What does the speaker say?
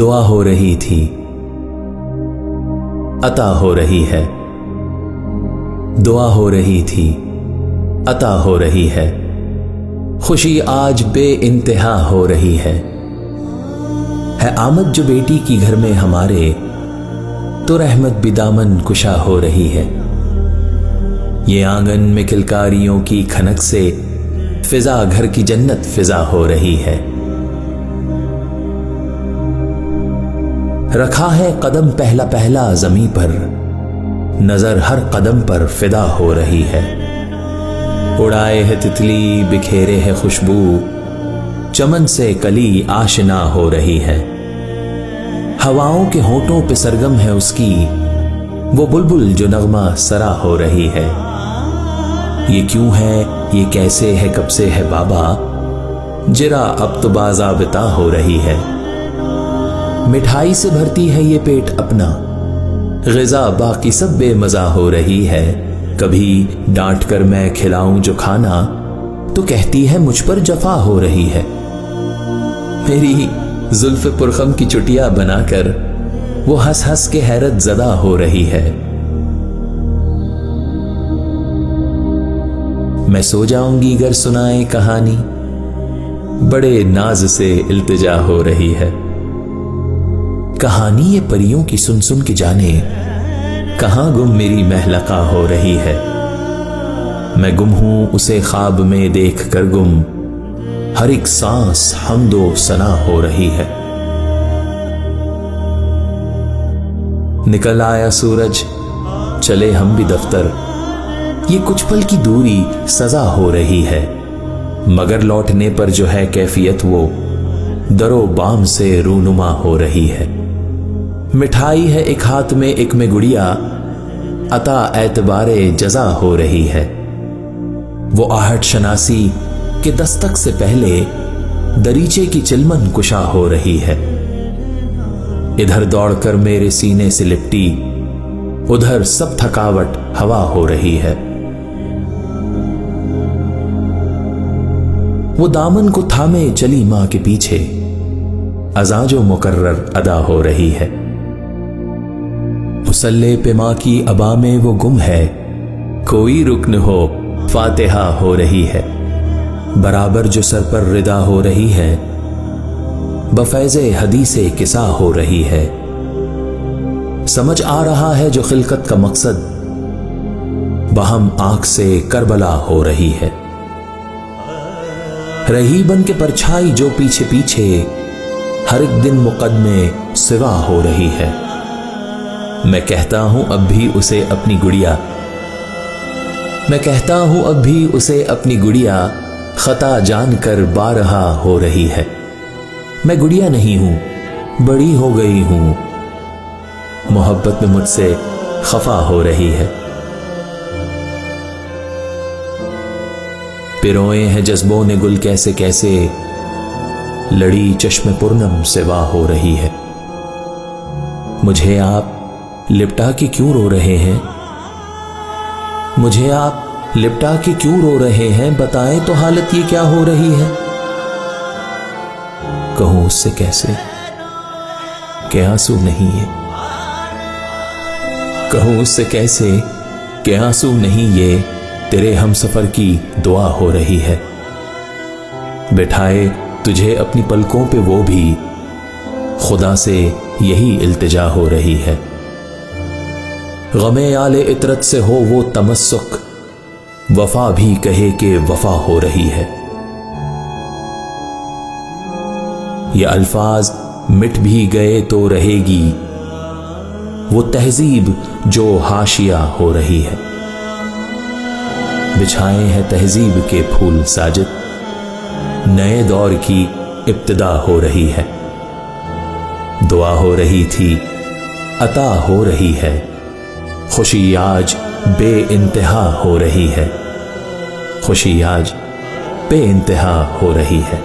दुआ हो रही थी, अता हो रही है। दुआ हो रही थी, अता हो रही है। खुशी आज बे इंतहा हो रही है आमद जो बेटी की घर में हमारे, तो रहमत भी दामन कुशा हो रही है। ये आंगन में किलकारियों की खनक से फिजा घर की जन्नत फिजा हो रही है। रखा है कदम पहला पहला ज़मीं पर, नजर हर कदम पर फिदा हो रही है। उड़ाए है तितली, बिखेरे है खुशबू, चमन से कली आशना हो रही है। हवाओं के होठों पे सरगम है उसकी, वो बुलबुल जो नगमा सरा हो रही है। ये क्यों है, ये कैसे है, कब से है बाबा, जरा अब तो बाज़ाबिता हो रही है। मिठाई से भरती है ये पेट अपना, ग़िज़ा बाकी सब बेमज़ा हो रही है। कभी डांट कर मैं खिलाऊं जो खाना, तो कहती है मुझ पर जफा हो रही है। मेरी जुल्फ़ पुरखम की चुटिया बनाकर वो हंस हंस के हैरत ज़दा हो रही है। मैं सो जाऊंगी गर सुनाए कहानी, बड़े नाज से इल्तिजा हो रही है। कहानी ये परियों की सुन सुन के जाने, कहां गुम मेरी महलका हो रही है। मैं गुम हूं उसे ख्वाब में देख कर गुम, हर एक सांस हमदो सना हो रही है। निकल आया सूरज, चले हम भी दफ्तर, ये कुछ पल की दूरी सजा हो रही है। मगर लौटने पर जो है कैफियत, वो दरो बाम से रूनुमा हो रही है। मिठाई है एक हाथ में एक में गुड़िया, अता एतबारे जजा हो रही है। वो आहट शनासी के दस्तक से पहले दरीचे की चिलमन कुशा हो रही है। इधर दौड़कर मेरे सीने से लिपटी, उधर सब थकावट हवा हो रही है। वो दामन को थामे चली मां के पीछे, अज़ां जो मुकर्रर अदा हो रही है। मुसल्ले पे मां की अबा में वो गुम है, कोई रुक्न हो फातिहा हो रही है। बराबर जो सर पर रिदा हो रही है, बफैज़े हदीसे किसा हो रही है। समझ आ रहा है जो खिलकत का मकसद, बहम आंख से करबला हो रही है। रही बन के परछाई जो पीछे पीछे, हर एक दिन मुकदमे सिवा हो रही है। मैं कहता हूं अब भी उसे अपनी गुड़िया, मैं कहता हूं अब भी उसे अपनी गुड़िया, खता जानकर बारहा हो रही है। मैं गुड़िया नहीं हूं, बड़ी हो गई हूं, मोहब्बत में मुझसे खफा हो रही है। पिरोए हैं जज्बों ने गुल कैसे कैसे, लड़ी चश्मे पूर्णम सिवा हो रही है। मुझे आप लिपटा के क्यों रो रहे हैं, मुझे आप लिपटा के क्यों रो रहे हैं, बताएं तो हालत ये क्या हो रही है। कहूं उससे कैसे कि आंसू नहीं ये, कहूं उससे कैसे कि आंसू नहीं ये, तेरे हम सफर की दुआ हो रही है। बिठाए तुझे अपनी पलकों पे वो भी, खुदा से यही इल्तिजा हो रही है। गमे आले इतरत से हो वो तमस्सुक, वफा भी कहे कि वफा हो रही है। ये अल्फाज मिट भी गए तो रहेगी, वो तहजीब जो हाशिया हो रही है। बिछाए हैं तहजीब के फूल साजिद, नए दौर की इब्तिदा हो रही है। दुआ हो रही थी, अता हो रही है। खुशी आज बे इंतहा हो रही है, खुशी आज बे इंतहा हो रही है।